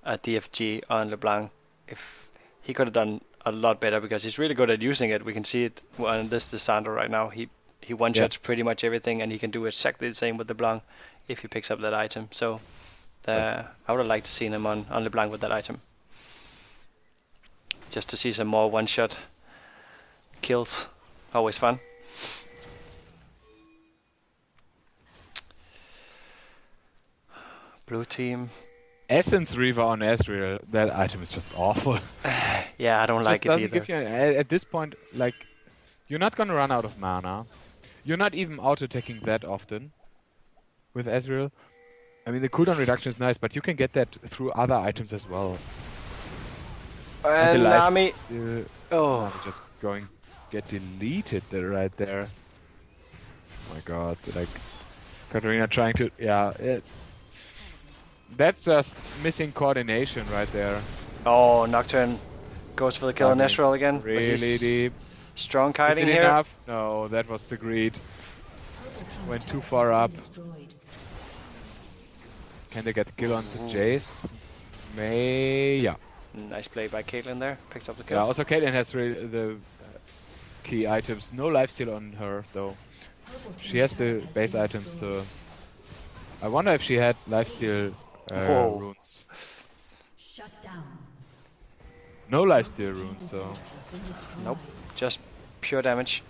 DFG on LeBlanc, if he could have done a lot better because he's really good at using it. We can see it on this Lissandra right now. He one-shots pretty much everything, and he can do exactly the same with LeBlanc if he picks up that item. So I would have liked to seen him on LeBlanc with that item. Just to see some more one-shot kills. Always fun. Blue team. Essence Reaver on Ezreal, that item is just awful. Yeah, I don't like it either. Give you at this point, like, you're not gonna run out of mana. You're not even auto-attacking that often with Ezreal. I mean, the cooldown reduction is nice, but you can get that through other items as well. And Nami. Nami just get deleted there, right there. Oh my god, like, Katarina trying to, that's just missing coordination right there. Oh, Nocturne goes for the kill on Ezreal again. Really deep. Strong Is kiting it here. enough? No, that was the greed. Went too far up. Can they get the kill on the Jace? Yeah. Nice play by Caitlyn there. Picks up the Yeah, kill. also Caitlyn has really the key items. No lifesteal on her though. She has the base items to... I wonder if she had lifesteal runes. Shut down. No lifesteal runes, so... Nope. Just pure damage.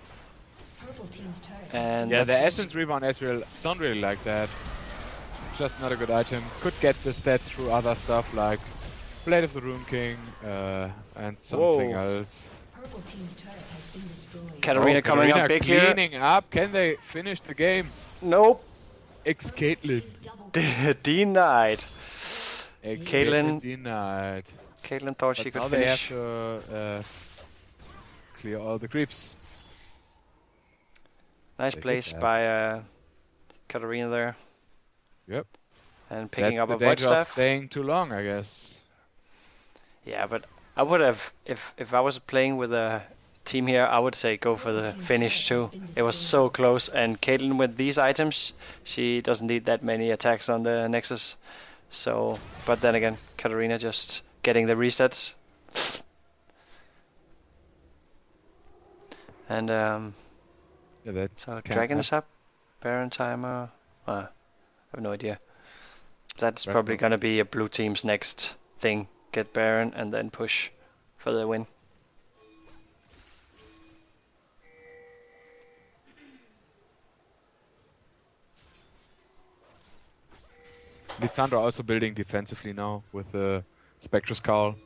Purple team's turret. And Yeah, the that's- Essence Reaver on Ezreal don't really like that. Just not a good item. Could get the stats through other stuff like Blade of the Rune King and something else. Purple team's turret has been destroyed. Katarina coming Katarina up big here. cleaning up. Can they finish the game? Nope. Ex Caitlyn. Denied. Ex Caitlyn- denied. Caitlyn thought she But could now they have finish. to clear all the creeps. Nice They did place that. by Katarina there. Yep. And picking That's up the a void danger of staff. staying too long, I guess. Yeah, but I would have, if I was playing with a team here, I would say go for the finish too. It was so close, and Caitlyn with these items, she doesn't need that many attacks on the Nexus. So, but then again, Katarina just getting the resets. And Yeah, that so can't Dragon is happen. up, Baron timer. I have no idea. That's Dragon probably up. gonna be a blue team's next thing. Get Baron and then push for the win. Lissandra also building defensively now with the Spectre's Cowl.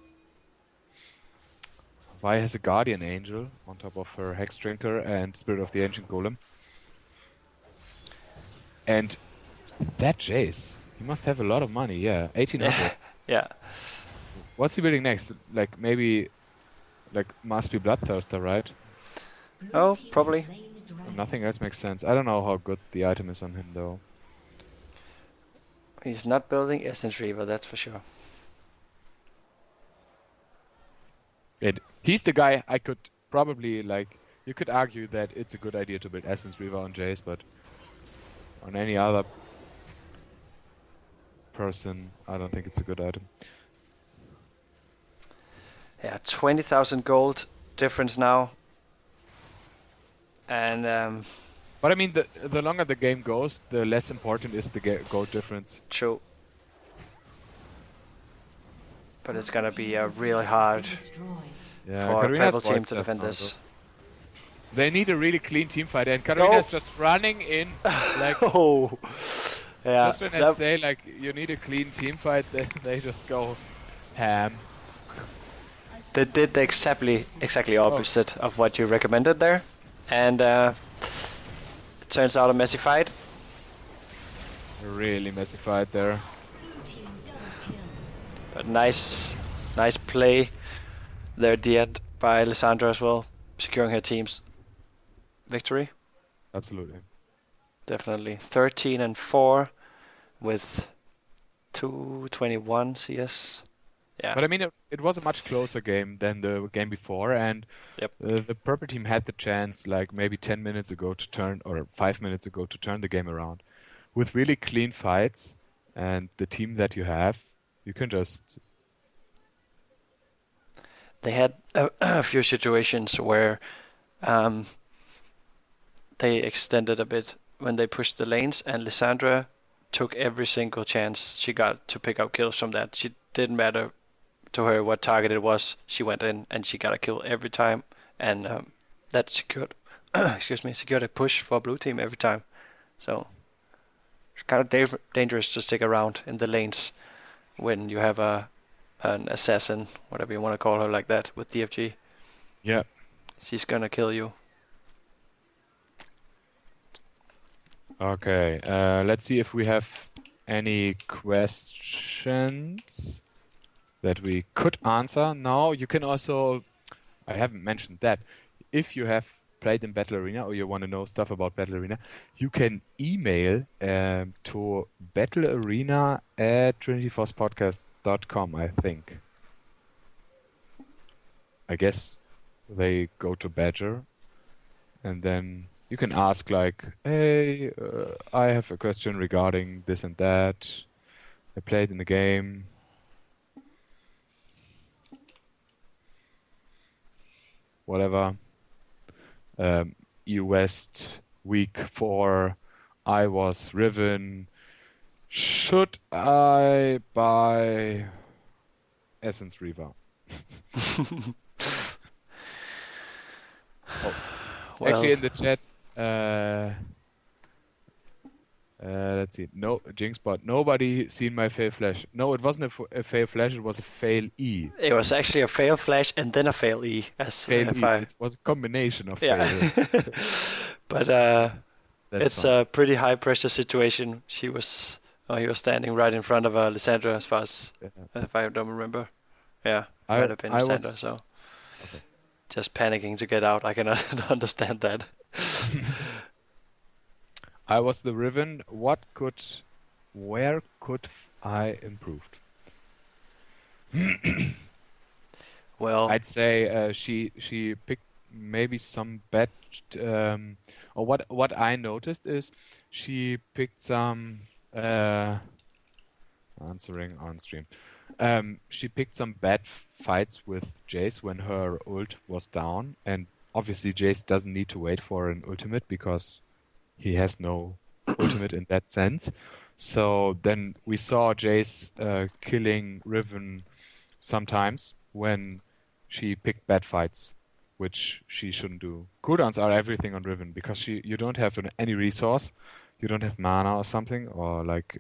Vi has a Guardian Angel on top of her Hex Drinker and Spirit of the Ancient Golem. And that Jace, he must have a lot of money, yeah. 1800. Yeah. What's he building next? Like maybe, like must be Bloodthirster, right? Oh, probably. Nothing else makes sense. I don't know how good the item is on him though. He's not building Essence Reaver, that's for sure. He's the guy I could probably like. You could argue that it's a good idea to build Essence Reaver on Jace, but on any other person, I don't think it's a good item. Yeah, 20,000 gold difference now. And But I mean, the longer the game goes, the less important is the gold difference. true. But it's gonna be a really hard Yeah, for Karina's Purple void team to stuff defend now, this. though. They need a really clean team fight, and Karina's just running in like. Oh, yeah. Just when I say like you need a clean team fight, they just go ham. They did the exactly opposite of what you recommended there, and it turns out a messy fight. Really messy fight there. But nice play there at the end by Lissandra as well, securing her team's victory. Absolutely. Definitely 13-4 with 221 CS. Yeah. But I mean, it was a much closer game than the game before, and Yep. the purple team had the chance, like maybe 10 minutes ago to turn, or 5 minutes ago to turn the game around with really clean fights. And the team that you have, you can just, They had a few situations where um, they extended a bit when they pushed the lanes, and Lissandra took every single chance she got to pick up kills from that. She didn't matter to her what target it was. She went in and she got a kill every time, and that secured, secured a push for blue team every time. So it's kind of dangerous to stick around in the lanes when you have an assassin, whatever you want to call her, like that with DFG. yeah. She's gonna kill you. Okay, let's see if we have any questions that we could answer. Now, you can also, I haven't mentioned that, if you have played in Battle Arena or you want to know stuff about Battle Arena, you can email to battlearena@trinityforcepodcast.com, I think. I guess they go to Badger, and then you can ask like, hey, I have a question regarding this and that. I played in the game. Whatever. EU West week 4. I was Riven. Should I buy Essence Reaver? Oh, Well, actually, in the chat, let's see. No, Jinxbot. Nobody seen my fail flash. No, it wasn't a fail flash. It was a fail E. it was actually a fail flash and then a fail E, as Fail if E. I. It was a combination of Yeah. fail. But That's it's fine. a pretty high pressure situation. He was standing right in front of Lissandra, as far as Yeah. if I don't remember. Yeah, I might have been I Lissandra. was So okay. just panicking to get out. I cannot understand that. I was the Riven. Where could I improved? Well, I'd say she picked maybe some bad, or what I noticed is she picked some answering on stream. She picked some bad fights with Jace when her ult was down, and obviously Jace doesn't need to wait for an ultimate because he has no ultimate in that sense. So then we saw Jace killing Riven sometimes when she picked bad fights, which she shouldn't do. Cooldowns are everything on Riven because you don't have any resource, you don't have mana or something, or like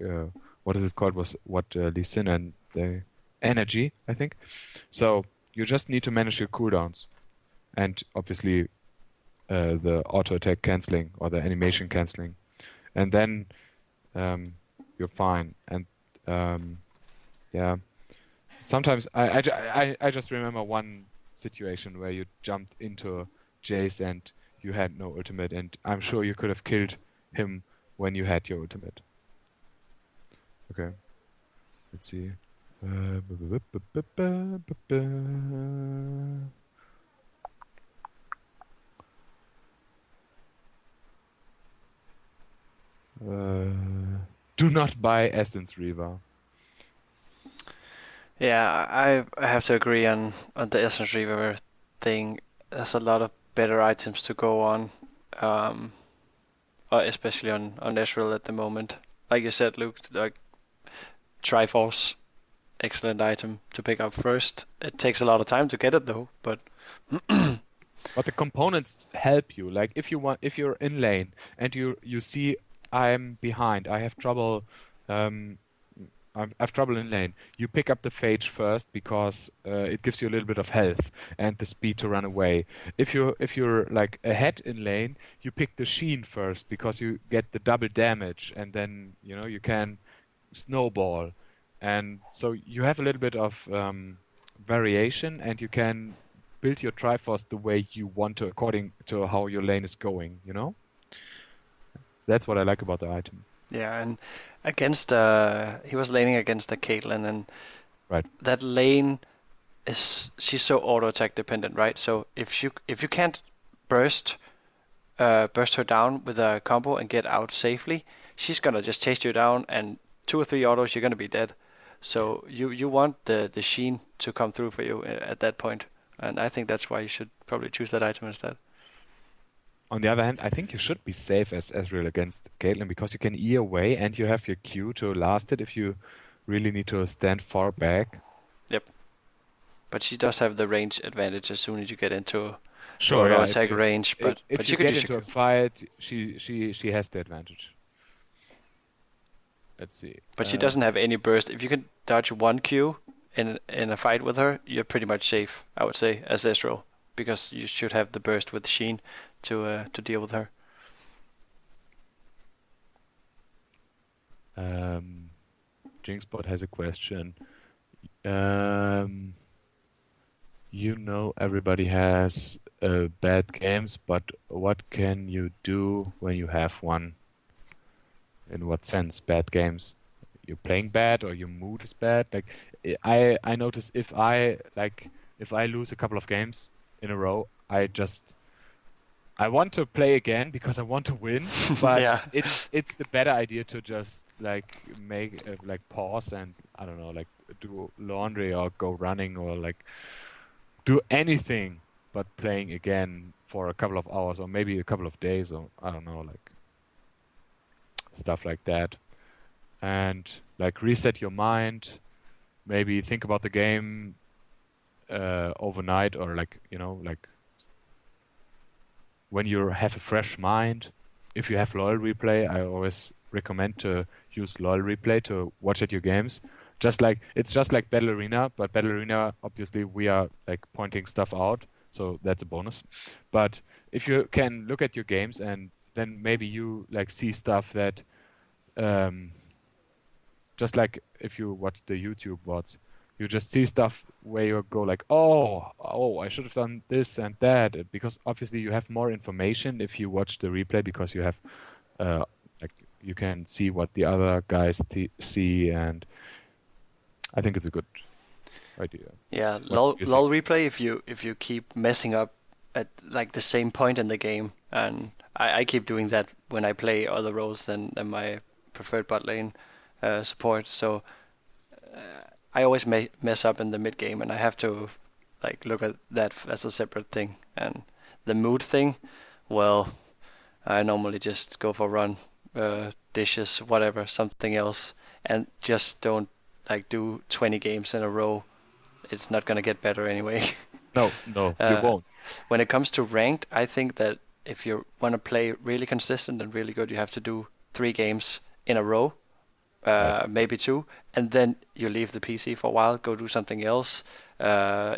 what is it called? Was what Lee Sin and the energy, I think. So you just need to manage your cooldowns, and obviously the auto attack canceling or the animation canceling, and then you're fine. And yeah. Sometimes I just remember one situation where you jumped into Jace and you had no ultimate, and I'm sure you could have killed him when you had your ultimate. Okay, let's see. Do not buy Essence Reaver. yeah, I have to agree on the Essence Reaver thing. There's a lot of better items to go on, um, especially on Ezreal at the moment. Like you said, Luke, like Triforce, excellent item to pick up first. It takes a lot of time to get it though, but But the components help you. Like if you're in lane and you see I'm behind, I have trouble. Um, I've trouble in lane. You pick up the Phage first because it gives you a little bit of health and the speed to run away. If you're like ahead in lane, you pick the Sheen first because you get the double damage, and then you can snowball, and so you have a little bit of variation, and you can build your Triforce the way you want to according to how your lane is going. That's what I like about the item. yeah, and against he was laning against the Caitlyn, and Right. that lane she's so auto attack dependent, right? So if you can't burst burst her down with a combo and get out safely, she's gonna just chase you down, and 2 or 3 autos, you're gonna be dead. So you want the sheen to come through for you at that point, and I think that's why you should probably choose that item instead. On the other hand, I think you should be safe as Ezreal against Caitlyn because you can E away and you have your Q to last it if you really need to stand far back. Yep. But she does have the range advantage as soon as you get into the Sure, auto yeah. attack range, but If you you could get use into a your fight, she has the advantage. Let's see. but she doesn't have any burst. If you can dodge one Q in a fight with her, you're pretty much safe, I would say, as Ezreal, because you should have the burst with Sheen to deal with her. Jinxbot has a question. Everybody has bad games, but what can you do when you have one? In what sense, bad games? You're playing bad or your mood is bad? Like I notice if I lose a couple of games in a row, I want to play again because I want to win, but Yeah. it's the better idea to just like make pause and I don't know, like do laundry or go running or like do anything but playing again for a couple of hours or maybe a couple of days or I don't know, like stuff like that. And like reset your mind, maybe think about the game overnight or like when you have a fresh mind. If you have LoL replay, I always recommend to use LoL replay to watch at your games. It's just like Battle Arena, but Battle Arena obviously we are like pointing stuff out, so that's a bonus. But if you can look at your games and then maybe you like see stuff that um, just like if you watch the YouTube VODs, you just see stuff where you go like, oh, I should have done this and that, because obviously you have more information if you watch the replay because you have, uh, like you can see what the other guys see, and I think it's a good idea. Yeah, What do lull, you think? lull replay if you keep messing up at like the same point in the game, and I keep doing that when I play other roles than my preferred bot lane support. So I always mess up in the mid game, and I have to like look at that as a separate thing. And the mood thing, well, I normally just go for run, dishes, whatever, something else, and just don't like do 20 games in a row. It's not gonna get better anyway. No, you uh, won't. when it comes to ranked, I think that if you want to play really consistent and really good, you have to do 3 games in a row, Right. maybe 2, and then you leave the PC for a while, go do something else. Uh,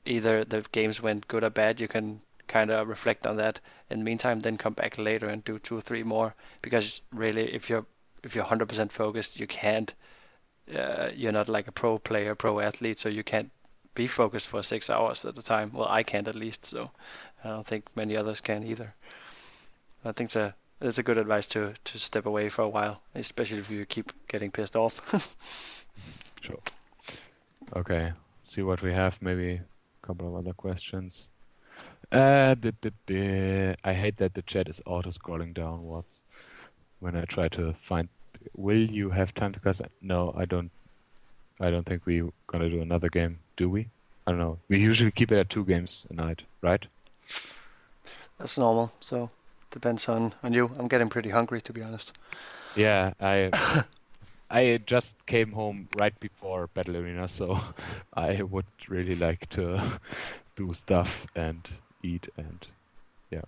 Either the games went good or bad, you can kind of reflect on that. In the meantime, then come back later and do 2 or 3 more. Because really, if you're 100% focused, you can't. You're not like a pro player, pro athlete, so you can't be focused for 6 hours at a time. Well, I can't at least, so I don't think many others can either. I think it's a good advice to step away for a while, especially if you keep getting pissed off. Sure. Okay. See what we have. Maybe a couple of other questions. I hate that the chat is auto-scrolling downwards when I try to find. Will you have time to cast? No, I don't. I don't think we're gonna do another game, do we? I don't know. We usually keep it at 2 games a night, right? That's normal, so depends on you. I'm getting pretty hungry, to be honest. Yeah, I just came home right before Battle Arena, so I would really like to do stuff and eat and yeah.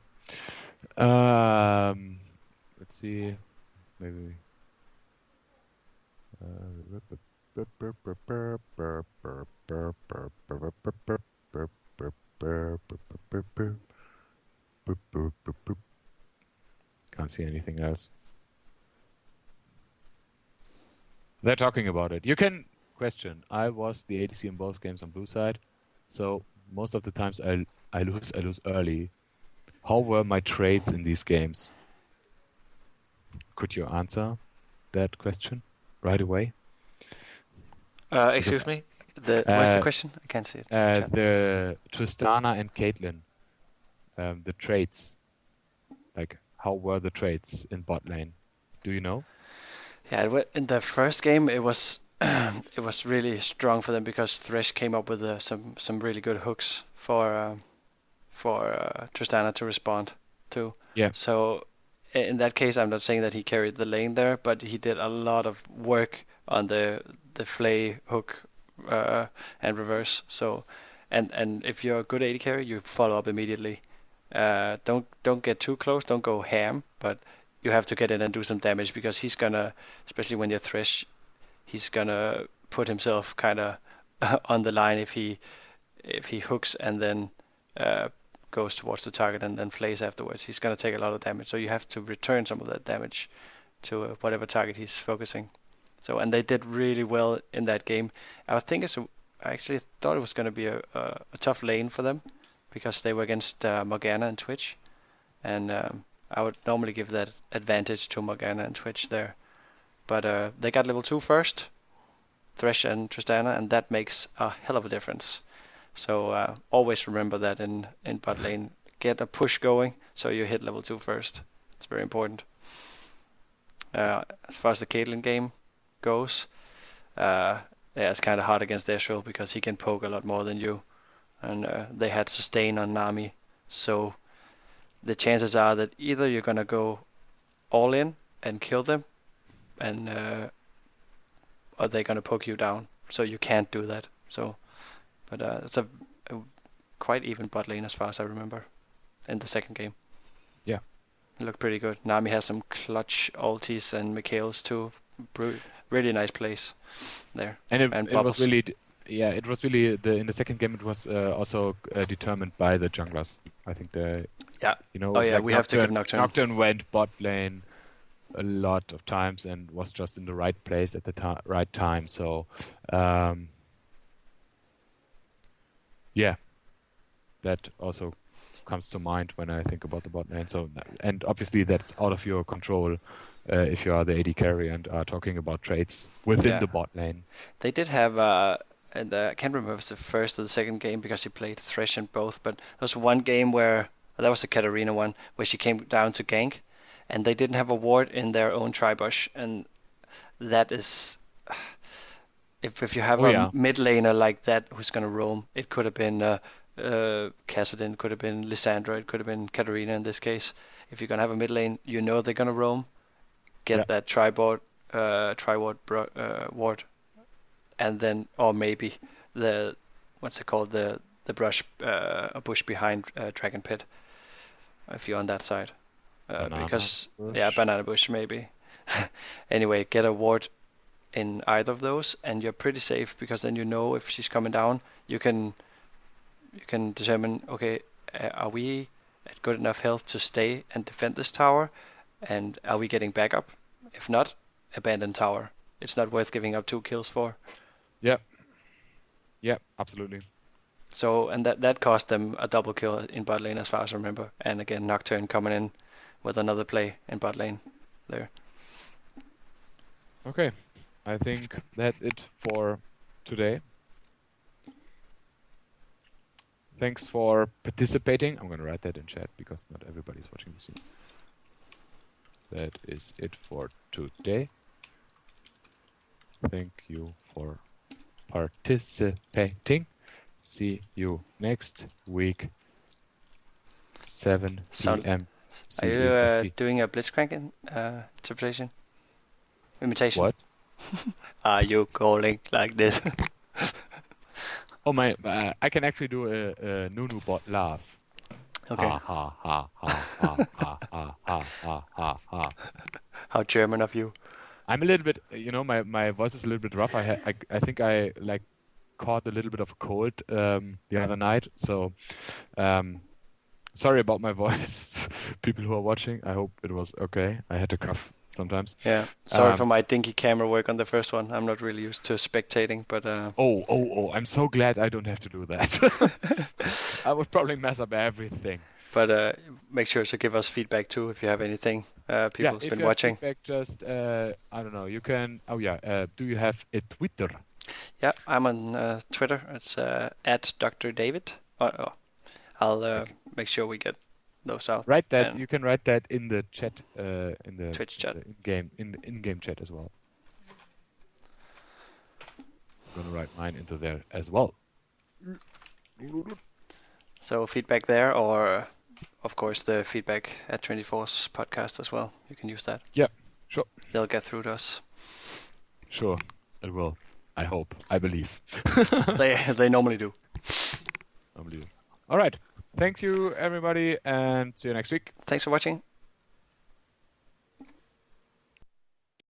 Let's see. Maybe. Can't see anything else. They're talking about it. You can question. I was the ADC in both games on blue side, so most of the times I lose early. How were my trades in these games? Could you answer that question right away? Excuse me. What's the Uh, question? I can't see it. Chat. the Tristana and Caitlyn, the trades, like how were the trades in bot lane? Do you know? Yeah, in the first game it was it was really strong for them because Thresh came up with some really good hooks for Tristana to respond to. Yeah. So in that case, I'm not saying that he carried the lane there, but he did a lot of work on the flay hook and reverse. So and if you're a good AD carry, you follow up immediately. Don't get too close, don't go ham, but you have to get in and do some damage because he's gonna, especially when you're Thresh, he's gonna put himself kind of on the line if he hooks and then uh, goes towards the target and then flays afterwards. He's gonna take a lot of damage, so you have to return some of that damage to whatever target he's focusing. So and they did really well in that game. I actually thought it was gonna be a tough lane for them because they were against Morgana and Twitch, and I would normally give that advantage to Morgana and Twitch there. But they got level 2 first, Thresh and Tristana, and that makes a hell of a difference. So always remember that in bot lane. Get a push going so you hit level 2 first. It's very important. As far as the Caitlyn game goes, yeah, it's kind of hard against Ezreal because he can poke a lot more than you. And they had sustain on Nami. So the chances are that either you're going to go all in and kill them, and or they're going to poke you down. So you can't do that. So, but it's a quite even bot lane as far as I remember in the second game. Yeah. It looked pretty good. Nami has some clutch ultis and Mikhail's too. Really nice plays there. And it bubbles. was really, yeah, it was really in the second game. It was also determined by the junglers. I think Yeah. you know, Oh yeah, like we have to give Nocturne. Nocturne went bot lane a lot of times and was just in the right place at the right time. So, yeah, that also comes to mind when I think about the bot lane. So, and obviously that's out of your control if you are the AD carry and are talking about trades within the bot lane. They did have, and I can't remember if it was the first or the second game because he played Thresh in both, but there was one game where, that was the Katarina one, where she came down to gank, and they didn't have a ward in their own tribush, and that is, if you have mid laner like that who's gonna roam, it could have been Kassadin, could have been Lissandra, it could have been Katarina in this case. If you're gonna have a mid lane, you know they're gonna roam. Get that tri-ward ward, and then, or maybe the, what's it called, the bush behind Dragon Pit, if you're on that side, because bush. Yeah, banana bush maybe. Anyway, get a ward in either of those, and you're pretty safe because then you know if she's coming down, you can determine, okay, are we at good enough health to stay and defend this tower? And are we getting backup? If not, abandon tower. It's not worth giving up 2 kills for. Yeah. Yeah, absolutely. So, and that cost them a double kill in bot lane as far as I remember. And again, Nocturne coming in with another play in bot lane there. Okay. I think that's it for today. Thanks for participating. I'm going to write that in chat because not everybody's watching the stream. That is it for today. Thank you for participating. See you next week, 7 p.m. Are you doing a Blitzcrank interpretation? Imitation? What? Are you calling like this? Oh my! I can actually do a Nunu bot laugh. Okay. Ha ha ha ha ha ha ha ha ha ha ha. How German of you. I'm a little bit, my voice is a little bit rough. I think I caught a little bit of a cold the other night. So sorry about my voice, people who are watching. I hope it was okay. I had to cough sometimes. Yeah. Sorry for my dinky camera work on the first one. I'm not really used to spectating, but Oh! I'm so glad I don't have to do that. I would probably mess up everything. But make sure to give us feedback too if you have anything people's been watching. Feedback, just I don't know. You can. Oh yeah. Do you have a Twitter? Yeah, I'm on Twitter. It's at Dr. David. I'll Okay. make sure we get those out. Write that. And You can write that in the chat, in the Twitch chat. in-game chat as well. I'm gonna write mine into there as well. So feedback there, or of course the feedback at 24's podcast as well. You can use that. Yeah, sure, They'll get through to us. sure, it will. I hope. I believe. They normally do. I believe. All right. Thank you, everybody, and see you next week. Thanks for watching.